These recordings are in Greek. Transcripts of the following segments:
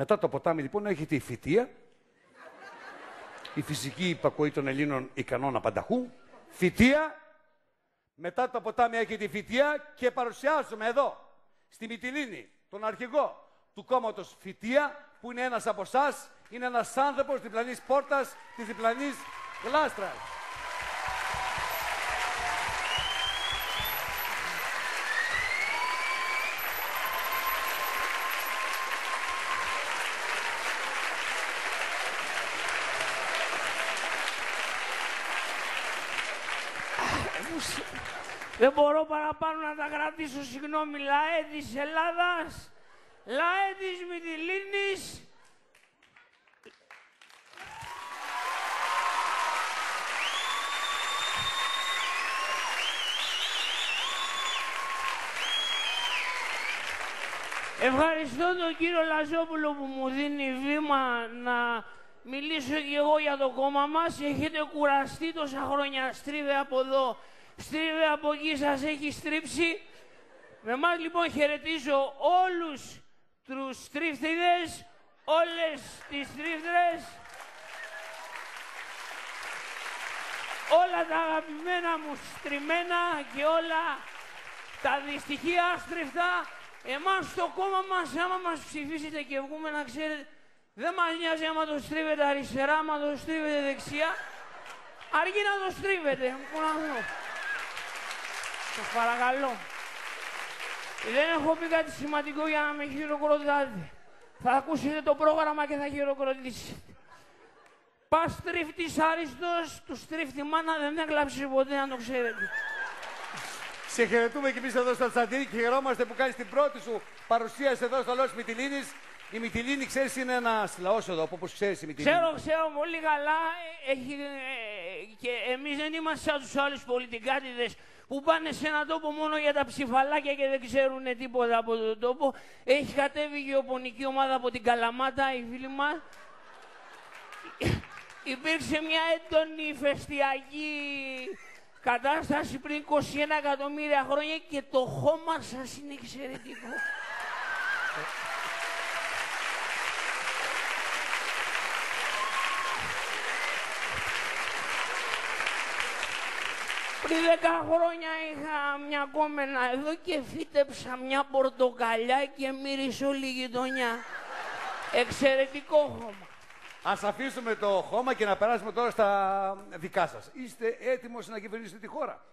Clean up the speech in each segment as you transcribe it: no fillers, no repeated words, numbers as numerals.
Μετά το ποτάμι λοιπόν έχετε η Φυτεία, η φυσική υπακοή των Ελλήνων ικανών απανταχού. Φυτεία. Μετά το ποτάμι έχετε η Φυτεία και παρουσιάζουμε εδώ, στη Μυτιλήνη, τον αρχηγό του κόμματος Φυτεία, που είναι ένας από εσάς, είναι ένας άνθρωπος διπλανής πόρτας, της διπλανής γλάστρας. Δεν μπορώ παραπάνω να τα κρατήσω, συγγνώμη, λαέ της Ελλάδας, λαέ της Μυτιλήνης. Ευχαριστώ τον κύριο Λαζόπουλο που μου δίνει βήμα να μιλήσω και εγώ για το κόμμα μας. Έχετε κουραστεί τόσα χρόνια, στρίβε από εδώ, στρίβε από εκεί, σας έχει στρίψει. Με εμάς λοιπόν χαιρετίζω όλους τους στρίφτιδες, όλες τις στρίφτρες, όλα τα αγαπημένα μου στριμμένα και όλα τα δυστυχία στριφτά. Εμάς στο κόμμα μας, άμα μας ψηφίσετε και βγούμε, να ξέρετε, δεν μας νοιάζει άμα το στρίβετε αριστερά, άμα το στρίβετε δεξιά, αρκεί να το στρίβετε. Πού να δω. Σας παρακαλώ. Δεν έχω πει κάτι σημαντικό για να με χειροκροτάτε. Θα ακούσετε το πρόγραμμα και θα χειροκροτήσετε. Πας τρίφτης άριστος, του στρίφτη μάνα δεν έκλαψε ποτέ, να το ξέρετε. Σε χαιρετούμε και εμείς εδώ στο Τσαντήρι και χαιρόμαστε που κάνεις την πρώτη σου παρουσίαση εδώ στο Λαός Μυτιλήνης. Η Μυτιλήνη, ξέρεις, είναι ένας λαός εδώ, όπως ξέρεις η Μυτιλήνη. Ξέρω πολύ καλά. Και εμείς δεν είμαστε σαν τους άλλους πολιτικάτιδες που πάνε σε έναν τόπο μόνο για τα ψηφαλάκια και δεν ξέρουν τίποτα από τον τόπο. Έχει κατέβει η γεωπονική ομάδα από την Καλαμάτα, οι φίλοι μας. Υπήρξε μια έντονη ηφαιστειακή κατάσταση πριν 21 εκατομμύρια χρόνια και το χώμα σας είναι εξαιρετικό. Πριν 10 χρόνια είχα μια κόμενα εδώ και φύτεψα μια πορτοκαλιά και μύρισε όλη η γειτονιά. Εξαιρετικό χώμα. Ας αφήσουμε το χώμα και να περάσουμε τώρα στα δικά σας. Είστε έτοιμος να κυβερνήσετε τη χώρα?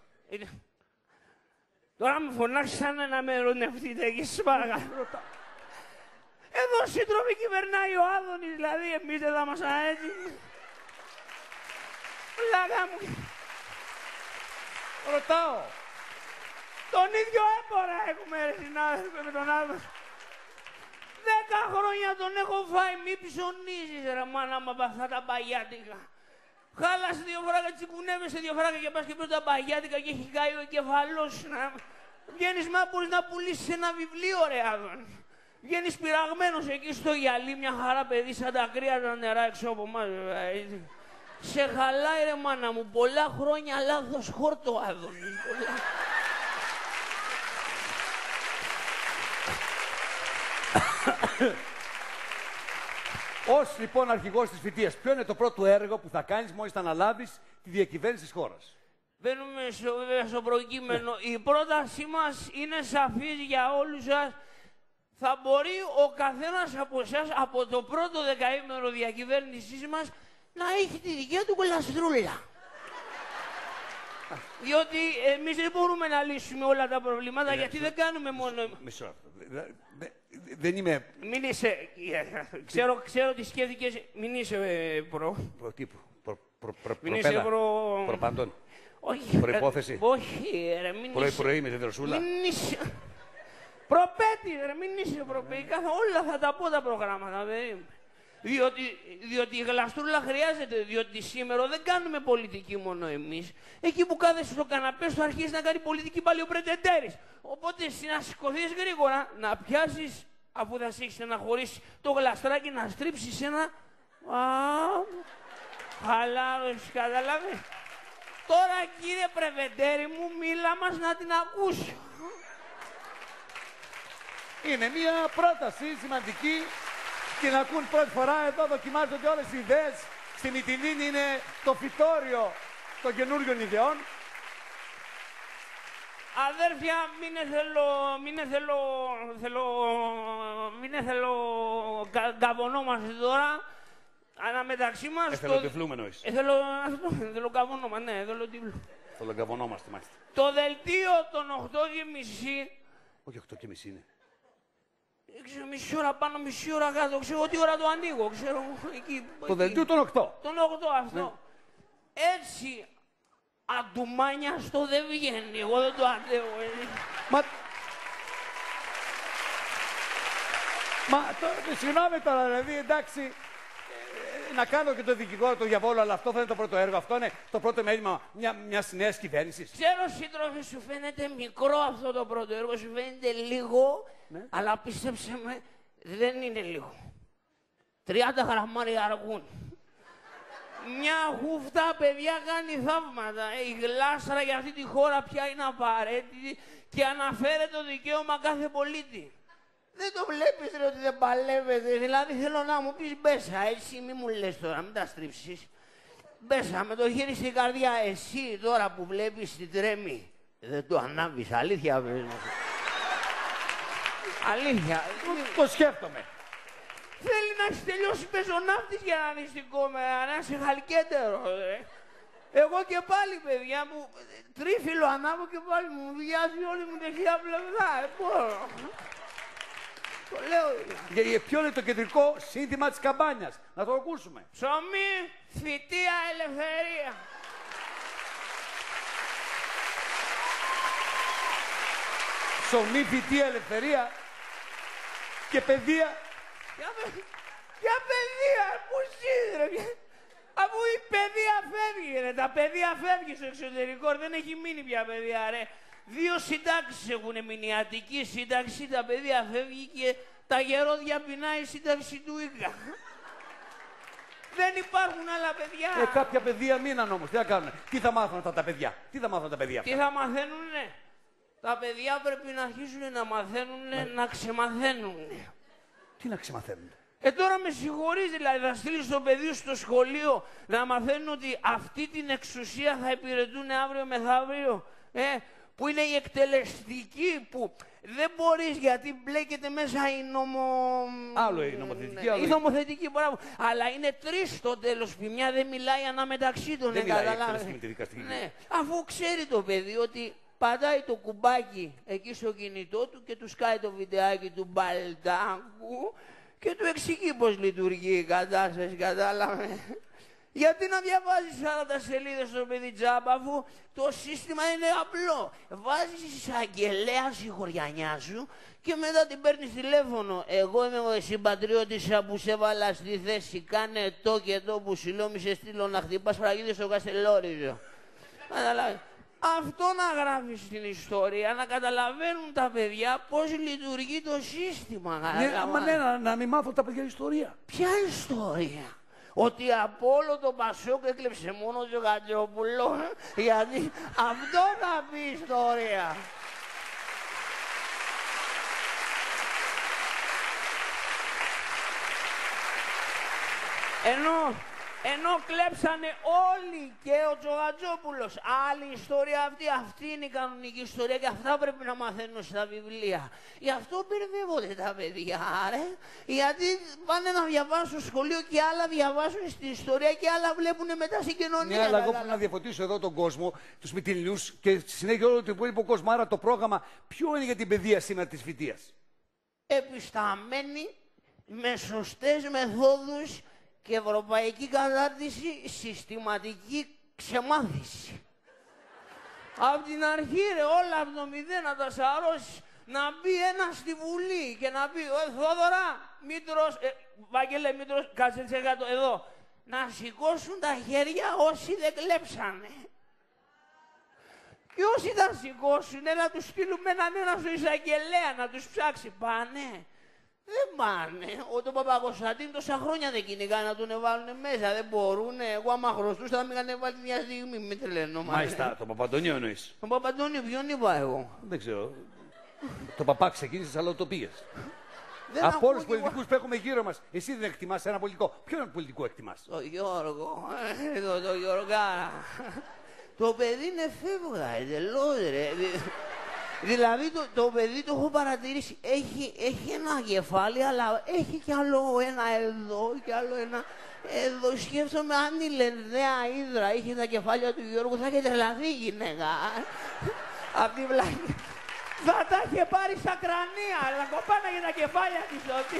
Τώρα με φωνάξανε να με ερωτευτείτε και σας παρακαλώ. Εδώ σύντρομη κυβερνάει ο Άδωνης, δηλαδή εμείς δεν θα ήμασταν έτοιμοι. Πλάκα μου. Ρωτάω. Τον ίδιο έμπορα έχουμε, ρε συνάδελφε, με τον Άδωνη. 10 χρόνια τον έχω φάει, μη ψωνίζεις ρε μάνα μου από αυτά τα μπαγιάτικα. Χάλασε 2 φράγκα, τσικουνεύεσαι 2 φράγκα και πας και πες τα μπαγιάτικα και έχει κάει ο εγκεφαλός σου. Βγαίνεις μα μπορείς να πουλήσεις ένα βιβλίο ρε Άδωνη. Βγαίνεις πειραγμένος εκεί στο γυαλί, μια χαρά παιδί σαν τα κρύα τα νερά έξω από εμάς. Σε χαλάει ρε μάνα μου, πολλά χρόνια λάθος χόρτο Άδωνη. Ως λοιπόν αρχηγός της Φυτείας, ποιο είναι το πρώτο έργο που θα κάνεις μόλις θα αναλάβεις τη διακυβέρνηση της χώρας? Μπαίνουμε στο προκείμενο. Η πρότασή μας είναι σαφής για όλους σας. Θα μπορεί ο καθένας από εσάς από το πρώτο δεκαήμερο διακυβέρνησής μας να έχει τη δικιά του κολαστρούλα. Διότι εμείς δεν μπορούμε να λύσουμε όλα τα προβλήματα, γιατί δεν κάνουμε μόνο... Μισό. Δεν είμαι... Μην είσαι... Ξέρω τι σκέφτηκες. Μην είσαι Προτύπου. Μην είσαι Προπαντών. Όχι. Προϋπόθεση. Όχι, ρε, μην είσαι... Πρωί με τη δροσούλα. Μην είσαι... Προπέτη, ρε, μην είσαι προπέτη. Όλα θα τα πω τα προγράμματα, διότι η γλαστρούλα χρειάζεται, διότι σήμερα δεν κάνουμε πολιτική μόνο εμείς. Εκεί που κάθεσαι στο καναπέ σου αρχίζεις να κάνει πολιτική πάλι ο πρετεντέρης. Οπότε να σηκωθείς γρήγορα, να πιάσεις, αφού θα σε έχεις στεναχωρήσει, το γλαστράκι να στρίψεις ένα... Χαλάρωση, καταλάβες. Τώρα κύριε πρετεντέρη μου, μίλα μας να την ακούσω. Είναι μια πρόταση σημαντική την ακούν πρώτη φορά, εδώ δοκιμάζονται όλες οι ιδέες. Στη Μυτιλήνη είναι το φυτόριο των καινούριων ιδεών. Αδέρφια, μην καβωνόμαστε τώρα. Αναμεταξύ μας... Θέλω τυφλούμε εννοείς. Θέλω καβωνόμα, ναι, θέλω τυφλού. Θέλω καβωνόμαστε, μάλιστα. Το δελτίο των 8:30... Όχι, 8:30 είναι. Ξέρω, μισή ώρα πάνω, μισή ώρα κάτω, ξέρω τι ώρα το ανοίγω, ξέρω εκεί... Το δελτίο των 8. Των 8 αυτό. Ναι. Έτσι, αντουμάνια στο δεν βγαίνει, εγώ δεν το αντέχω. Συγγνώμη τώρα, δηλαδή, εντάξει, να κάνω και το δικηγόρο, το διαβόλο, αλλά αυτό θα είναι το πρώτο έργο. Αυτό είναι το πρώτο μέλημα μιας νέας κυβέρνησης. Ξέρω, σύντροφε, σου φαίνεται μικρό αυτό το πρώτο έργο, σου φαίνεται λίγο, ναι. Αλλά πίστεψε με, δεν είναι λίγο. 30 γραμμάρια αργούν. Μια χούφτα, παιδιά, κάνει θαύματα. Η γλάστρα για αυτή τη χώρα πια είναι απαραίτητη και αναφέρεται το δικαίωμα κάθε πολίτη. Δεν το βλέπεις, ρε, ότι δεν παλεύεται. Δηλαδή θέλω να μου πεις μπέσα, έτσι, μη μου λες τώρα, μην τα στρίψεις. Μπέσα, με το χέρι στην καρδιά, εσύ τώρα που βλέπεις την τρέμη, δεν το ανάβεις, αλήθεια πες μου. Αλήθεια. Το σκέφτομαι. Θέλει να έχει τελειώσει πεζοναύτης για να είναι στην κόμερα, να είσαι χαλκέτερο, ρε. Εγώ και πάλι, παιδιά μου, τρίφυλλο ανάβω και πάλι μου βιάζει όλη μου τεχεία πλευρά, μπορώ. Το λέω. Ποιο είναι το κεντρικό σύνθημα της καμπάνιας, να το ακούσουμε. Ψωμί, θητεία, ελευθερία. Ψωμί, θητεία, ελευθερία και παιδεία. Ποια παιδεία, πού ζεις, αφού η παιδεία φεύγει, ρε. Τα παιδεία φεύγει στο εξωτερικό, δεν έχει μείνει πια παιδεία, ρε. 2 συντάξεις έχουν μείνει, η Αττική σύνταξη, τα παιδεία φεύγει και τα γερόδια πεινάει η σύνταξη του Ίκα. Δεν υπάρχουν άλλα παιδιά. Κάποια παιδεία μείναν όμως, τι θα κάνουν, τι θα μάθουν αυτά τα παιδιά, τι θα μάθουν τα παιδιά αυτά. Τι θα μαθαίνουνε, τα παιδιά πρέπει να αρχίσουν να μαθαίνουνε, να ξεμαθαίνουνε. Τι να ξεμαθαίνουν. Τώρα με συγχωρείς, δηλαδή θα στείλεις το παιδί στο σχολείο να μαθαίνουν ότι αυτή την εξουσία θα υπηρετούν αύριο μεθαύριο, που είναι η εκτελεστική, που δεν μπορείς γιατί μπλέκεται μέσα η Άλλο η νομοθετική, άλλο η νομοθετική, μπράβο. Αλλά είναι 3 στο τέλος, που μια δεν μιλάει αναμεταξύ των. Δεν μιλάει με τη δικαστική. Ναι, αφού ξέρει το παιδί ότι πατάει το κουμπάκι εκεί στο κινητό του και του σκάει το βιντεάκι του μπαλτάκου και του εξηγεί πώς λειτουργεί η κατάσταση, κατάλαβε. Γιατί να διαβάζεις 40 σελίδες στο παιδί τζάμπα, αφού το σύστημα είναι απλό. Βάζεις εισαγγελέα στη χωριανιά σου και μετά την παίρνεις τηλέφωνο. Εγώ είμαι ο συμπατριώτησα που σε έβαλα στη θέση, κάνε το και το που σου λέω, μη σε στείλω να χτυπάς φραγίδες στο Καστελόριζο. Καταλάβεις. Αυτό να γράφεις στην ιστορία, να καταλαβαίνουν τα παιδιά πώς λειτουργεί το σύστημα. Να μην μάθουν τα παιδιά ιστορία. Ποια ιστορία? Ότι από όλο το Πασόκ έκλεψε μόνο ο Τζογατζόπουλο, γιατί αυτό να πει ιστορία. Ενώ κλέψανε όλοι και ο Τζογατζόπουλος. Άλλη ιστορία αυτή είναι η κανονική ιστορία και αυτά πρέπει να μαθαίνουν στα βιβλία. Γι' αυτό μπερδεύονται τα παιδιά, ρε. Γιατί πάνε να διαβάσουν στο σχολείο και άλλα διαβάσουν στην ιστορία και άλλα βλέπουν μετά στην κοινωνία. Ναι, αλλά εγώ πρέπει να διαφωτίσω εδώ τον κόσμο, τους Μυτιλινούς και στη συνέχεια όλο το υπόλοιπο κόσμο. Άρα το πρόγραμμα ποιο είναι για την παιδεία σήμερα της φοιτείας? Επισταμένη με σωστές μεθόδους και ευρωπαϊκή κατάρτιση, συστηματική ξεμάθηση. Απ' την αρχή, ρε, όλα από το μηδέν να τα σαρώσεις, να μπει ένα στη Βουλή και να πει Θόδωρα, Μήτρος, Βαγγέλε Μήτρος, κάτσε κάτω, εδώ. Να σηκώσουν τα χέρια όσοι δεν κλέψανε. Και όσοι τα σηκώσουν, να τους στείλουμε έναν στο εισαγγελέα, να τους ψάξει. Πάνε. Δεν πάνε. Ο Παπακοσταντίνου τόσα χρόνια δεν κυνηγάνε να τον βάλουν μέσα. Δεν μπορούν. Εγώ άμα χρωστούσα θα με είχαν βάλει μια στιγμή. Μην τρελαίνω. Μάλιστα, τον Παπαντονίου εννοείς? Τον Παπαντονίου ποιον είπα εγώ? Δεν ξέρω. Το παπά ξεκίνησες αλλά το πήγες. Από όλους τους πολιτικούς που έχουμε γύρω μας, εσύ δεν εκτιμάς ένα πολιτικό. Ποιον πολιτικό εκτιμάς? Το Γιώργο, το Γιωργάρα. Το παιδί είναι φεύγα, εντελώς ρε. Δηλαδή το παιδί το έχω παρατηρήσει. Έχει ένα κεφάλι, αλλά έχει κι άλλο ένα εδώ και άλλο ένα εδώ. Σκέφτομαι αν η Λενδέα Ύδρα είχε τα κεφάλια του Γιώργου, θα είχε τρελαθεί η γυναίκα. Απ' την πλάτη. Θα τα είχε πάρει στα κρανία, αλλά κοπάναγε τα κεφάλια της ότι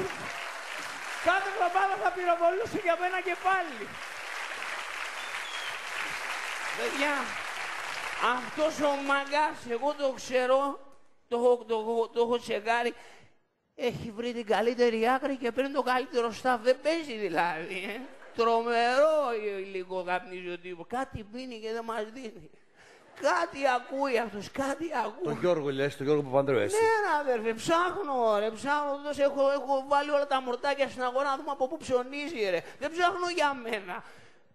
κάθε εβδομάδα θα πυροβολούσε και από ένα κεφάλι. Παιδιά, αυτός ο μαγκάς, εγώ το ξέρω, το έχω τσεκάρει, έχει βρει την καλύτερη άκρη και παίρνει το καλύτερο σταφ. Δεν παίζει δηλαδή. Τρομερό υλικό καπνίζει ο τύπος. Κάτι πίνει και δεν μας δίνει. Κάτι ακούει αυτός, κάτι ακούει. Τον Γιώργο λες, τον Γιώργο Παπανδρέου, εσύ. Ναι, αδερφέ, ψάχνω, ρε, έχω βάλει όλα τα μορτάκια στην αγορά να δούμε από πού ψωνίζει, ρε. Δεν ψάχνω για μένα.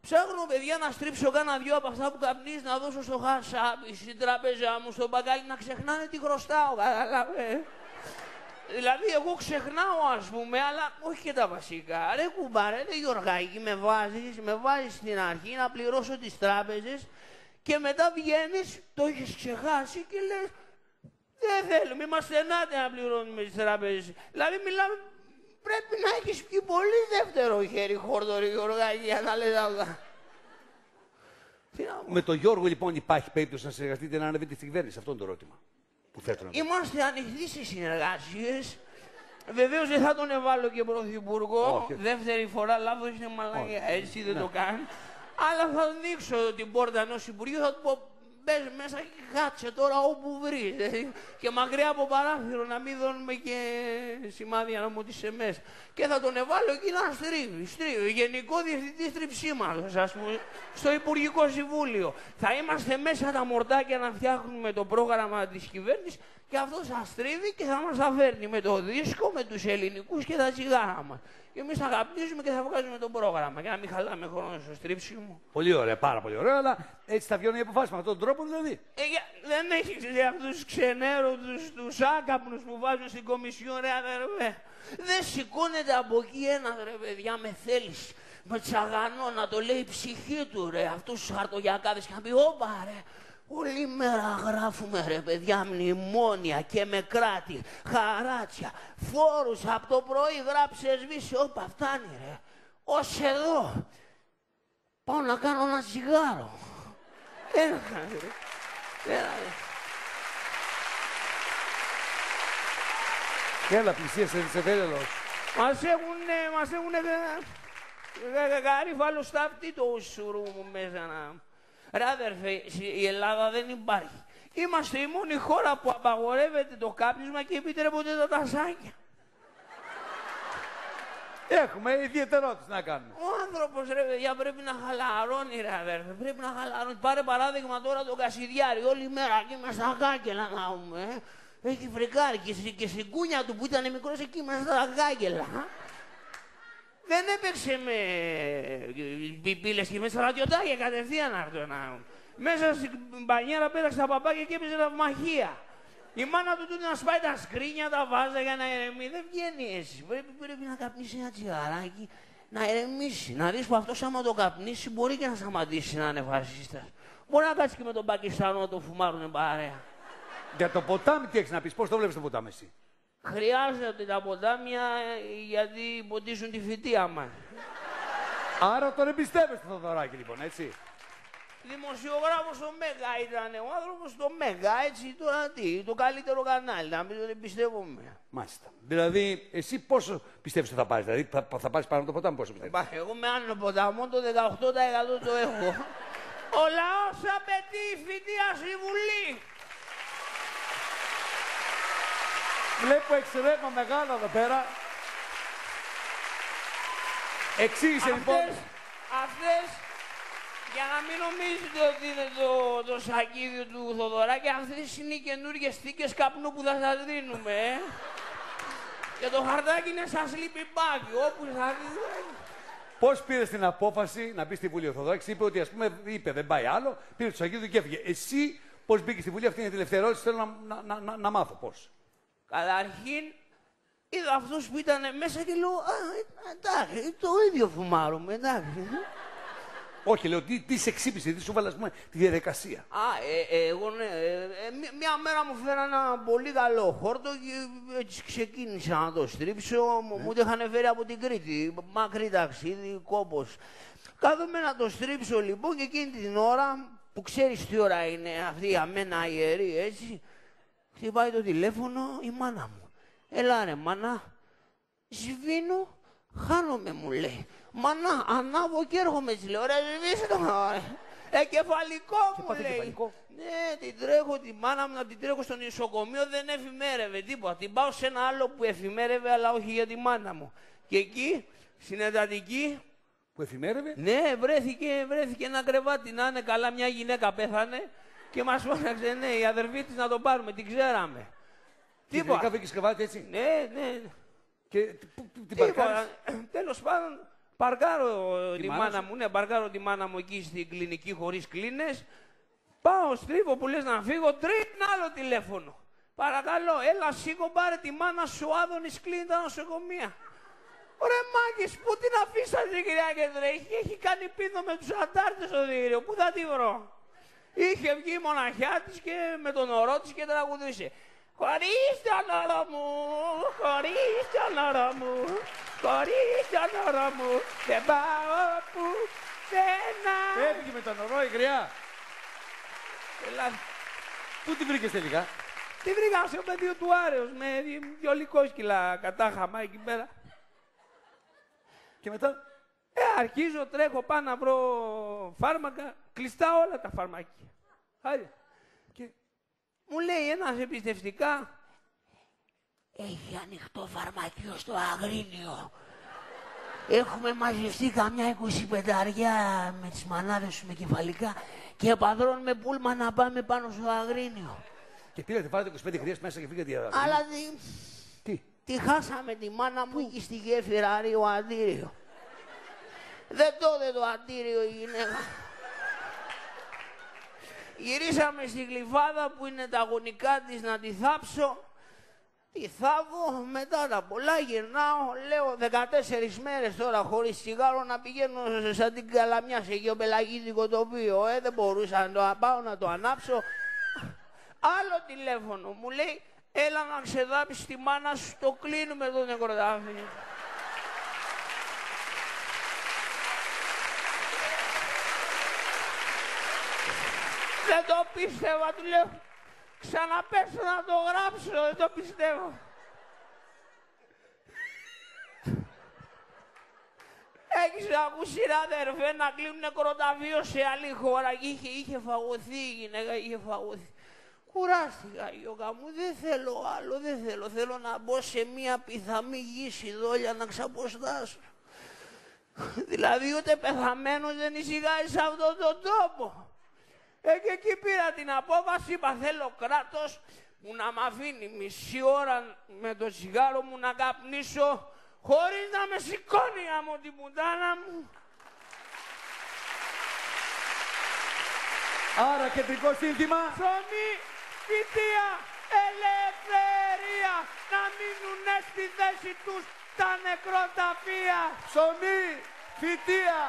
Ψάχνω, παιδιά, να στρίψω κάνα δυο από αυτά που καπνίζει, να δώσω στο χασάπι, στην τραπέζα μου, στον μπαγκάλι, να ξεχνάνε τι χρωστάω, κατάλαβε. Δηλαδή, εγώ ξεχνάω, ας πούμε, αλλά όχι και τα βασικά. Ρε κουμπάρε, ρε Γιωργάκη, με βάζεις στην αρχή να πληρώσω τις τράπεζες και μετά βγαίνεις, το έχεις ξεχάσει και λες, δεν θέλουμε, είμαστε ενάτε να πληρώνουμε τις τράπεζες. Δηλαδή, μιλάμε, πρέπει να έχεις πει πολύ δεύτερο χέρι χόρτο, ρε Γιωργάκη, για να λες αυτά. Με τον Γιώργο, λοιπόν, υπάρχει περίπτωση να συνεργαστείτε να ανέβετε στην κυβέρνηση? Αυτό είναι το ερώτημα που θέτω. Είμαστε ανοιχτοί στις συνεργασίες. Βεβαίως δεν θα τον εβάλω και πρωθυπουργό. Δεύτερη φορά λάθος είναι μαλακία. Έτσι δεν το κάνει. Αλλά θα δείξω την πόρτα ενός υπουργείου, θα του πω μπες μέσα και κάτσε τώρα όπου βρεις. Και μακριά από παράθυρο να μην δώνουμε και σημάδια να μου τις εμές. Και θα τον εβάλω εκεί να στρίβει. Γενικό Διευθυντής Τριψίματος, ας πούμε, στο Υπουργικό Συμβούλιο. Θα είμαστε μέσα τα μορτάκια να φτιάχνουμε το πρόγραμμα της κυβέρνησης και αυτός θα στρίβει και θα μας τα φέρνει με το δίσκο, με τους ελληνικούς και τα τσιγάρα μας. Και εμείς θα καπνίζουμε και θα βγάζουμε το πρόγραμμα. Για να μην χαλάμε χρόνο στο στρίψιμο. Πολύ ωραία, πάρα πολύ ωραία, αλλά έτσι θα βγαίνουν οι αποφάσεις με αυτόν τον τρόπο δηλαδή. Δεν έχεις δει αυτούς τους ξενέρωτους, τους άκαπνους που βάζουν στην Κομισιόν, ρε αδερφέ. Δεν σηκώνεται από εκεί ένας, ρε παιδιά, με θέληση, με τσαγανό να το λέει η ψυχή του, ρε. Αυτούς τους χαρτογιακάδες και να πει, όπα, ρε. Όλη μέρα γράφουμε, ρε παιδιά, μνημόνια και με κράτη, χαράτσια, φόρους, από το πρωί γράψε σβήσει, όπα, φτάνει, ρε. Ως εδώ. Πάω να κάνω ένα τσιγάρο. Έλα, Έλα, πλησίασε, σε τέλος. Μας έχουνε γαρίφαλο στα αυτή το ουσουρού μου μέσα να... Ρε αδερφέ, η Ελλάδα δεν υπάρχει. Είμαστε η μόνη χώρα που απαγορεύεται το κάπνισμα και επιτρέπονται τα τασάκια. Έχουμε ιδιαιτερότητες να κάνουμε. Ο άνθρωπος, ρε παιδιά, πρέπει να χαλαρώνει, ρε αδερφέ. Πρέπει να χαλαρώνει. Πάρε παράδειγμα τώρα τον Κασιδιάρη. Όλη μέρα εκεί με στα κάγκελα να πούμε. Έχει φρικάρει και στην κούνια του που ήταν μικρός εκεί με στα κάγκελα. Δεν έπαιξε με πίπιλες και με στρατιωτάκια κατευθείαν να. Μέσα στην μπανιέρα πέταξε τα παπάκια και έπαιζε ναυμαχία. Η μάνα του τούτη να σπάει τα σκρίνια, τα βάζα για να ηρεμεί. Δεν βγαίνει έτσι. Πρέπει να καπνίσει ένα τσιγαράκι, να ηρεμήσει. Να δεις που αυτός άμα το καπνίσει μπορεί και να σταματήσει να είναι φασίστας. Μπορεί να κάτσει και με τον Πακιστανό να το φουμάρουνε παρέα. Για το ποτάμι τι έχεις να πεις, πώς το βλέπεις το ποτάμι εσύ? Χρειάζεται τα ποτάμια γιατί ποτίζουν τη φυτεία μας. Άρα τον εμπιστεύεσαι το Θοδωράκη λοιπόν, έτσι. Δημοσιογράφος στο Μέγα ήταν ο άνθρωπος στο Μέγα, έτσι τώρα τι, το καλύτερο κανάλι, να μην τον εμπιστεύομαι. Μάλιστα. Δηλαδή, εσύ πόσο πιστεύεις ότι θα πάρεις, δηλαδή θα πάρεις πάνω από το ποτάμι, πόσο πιστεύεις? Εγώ με άλλο ποταμό το 18% το έχω. Ο λαός απαιτεί φοιτεία στη Βουλή. Βλέπω εξαιρέμα μεγάλο εδώ πέρα. Εξήγησε λοιπόν. Αυτές, για να μην νομίζετε ότι είναι το σακίδιο του Θοδωράκη, αυτές είναι οι καινούργιες θήκες καπνού που θα σας δίνουμε. Και το χαρτάκι είναι σαν sleeping bag, όπου θα δείτε. Πώς πήρες την απόφαση να μπει στη Βουλή? Ο Θοδωράκης είπε ότι, ας πούμε, είπε δεν πάει άλλο, πήρε το σακίδιο και έφυγε. Εσύ πώς μπήκες στη Βουλή? Αυτή είναι η τελευταία ερώτηση, θέλω να μάθω πώς. Καταρχήν, είδα αυτούς που ήταν μέσα και λέω, εντάξει, το ίδιο φουμάρουμε, εντάξει. Όχι, λέω, τι σε ξύπνησε, τι σου βάλε, τη διαδικασία. Εγώ ναι, μια μέρα μου φέραν ένα πολύ καλό χόρτο και έτσι ξεκίνησα να το στρίψω. Μου το είχαν φέρει από την Κρήτη, μακρύ ταξίδι, κόπος. Κάθομαι να το στρίψω λοιπόν και εκείνη την ώρα, που ξέρεις τι ώρα είναι αυτή για μένα ιερή, έτσι, χτυπάει το τηλέφωνο η μάνα μου. Έλα ρε μάνα, σβήνω, χάνομαι μου λέει. Μάνα, ανάβω και έρχομαι, της λέω, ρε σβήσε το, κεφαλικό μου λέει. Κεφαλικό. Ναι, την τρέχω τη μάνα μου, να την τρέχω στο νοσοκομείο, δεν εφημέρευε τίποτα. Την πάω σε ένα άλλο που εφημέρευε, αλλά όχι για τη μάνα μου. Και εκεί, στην εντατική, που εφημέρευε. ναι, βρέθηκε ένα κρεβάτι, να είναι καλά, μια γυναίκα πέθανε και μας φώναξε, ναι, η αδερφή της να το πάρουμε, την ξέραμε. Τίποτα. Και βρήκες κρεβάτι έτσι. Ναι. Και την παρκάρεις. Τέλος πάντων, παρκάρω τη μάνα μου, ναι, παρκάρω τη μάνα μου εκεί στην κλινική χωρίς κλίνες. Πάω, στρίβω που λες να φύγω, τρίτη άλλο τηλέφωνο. Παρακαλώ, έλα σήκω, πάρε τη μάνα σου, Άδωνης κλείνει τα νοσοκομεία. Ωραία μάγκες, πού την αφήσατε κυρία Κεντρέ, έχει κάνει πίδο με τους αντάρτες στο δίγυρο, πού θα τη βρω. Είχε βγει η μοναχιά της και με τον ορό της και τραγουδούσε. Χωρίς τον όρο μου, χωρίς τον όρο μου, χωρίς τον όρο μου, δεν πάω πουθενά. Έφυγε με τον ορό η γριά. Πού τη βρήκες τελικά? Τη βρήκα στο πεδίο του Άρεως με δυο λυκόσκυλα κατάχαμα εκεί πέρα. Και μετά? Αρχίζω, τρέχω πάνω να βρω φάρμακα, κλειστά όλα τα φαρμάκια. Χάρη. Και μου λέει ένας εμπιστευτικά, έχει ανοιχτό φαρμακείο στο Αγρίνιο. Έχουμε μαζευτεί καμιά 25αριά με τις μανάδες σου με κεφαλικά και παδρώνουμε πούλμα να πάμε πάνω στο Αγρίνιο. Και πήρατε, βάλετε 25 γρίες μέσα και φύγατε για Αλλά τι? Τη χάσαμε τη μάνα μου εκεί στη γέφυρα Ρίο Αντίριο. Δεν το Αντίριο η γυναίκα. Γυρίσαμε στη Γλυφάδα που είναι τα γονικά της να τη θάψω. Τη θάβω, μετά τα πολλά γυρνάω, λέω 14 μέρες τώρα χωρίς τσιγάρο να πηγαίνω σαν την Καλαμιά σε γεωπελαγίδικο τοπίο. Δεν μπορούσα να το πάω να το ανάψω. Άλλο τηλέφωνο μου λέει, έλα να ξεδάψεις τη μάνα σου, το κλείνουμε το νεκροτάφιο. Δεν το πίστευα, του λέω. Ξαναπέσω να το γράψω, δεν το πιστεύω. Έχεις ακούσει ρε αδερφέ να κλείνουν νεκροταφείο σε άλλη χώρα και είχε φαγωθεί η γυναίκα, είχε φαγωθεί. Κουράστηκα γιώκα μου, δεν θέλω άλλο, δεν θέλω. Θέλω να μπω σε μια πιθαμή γη σιδόλια να ξαποστάσω. Δηλαδή ούτε πεθαμένος δεν εισηγάει σε αυτόν τον τόπο. Και εκεί πήρα την απόφαση, είπα θέλω κράτος που να μ' αφήνει μισή ώρα με το τσιγάρο μου να καπνίσω χωρίς να με σηκώνει από την πουτάνα μου. Άρα κεντρικό σύνθημα. Ψωμί, φυτεία, ελευθερία, να μείνουνε στη θέση τους τα νεκροταφεία. Ψωμί, φυτεία,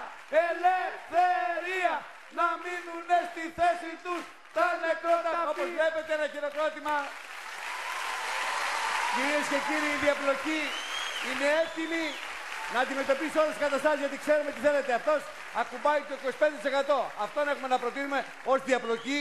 ελευθερία, να μείνουνε στη θέση τους τα νεκρόταφεία. Όπως βλέπετε ένα χειροκρότημα. Κυρίες και κύριοι, η διαπλοκή είναι έτοιμη να αντιμετωπίσει όλες τις καταστάσεις, γιατί ξέρουμε τι θέλετε. Αυτός ακουμπάει το 25%. Αυτόν έχουμε να προτείνουμε ως διαπλοκή.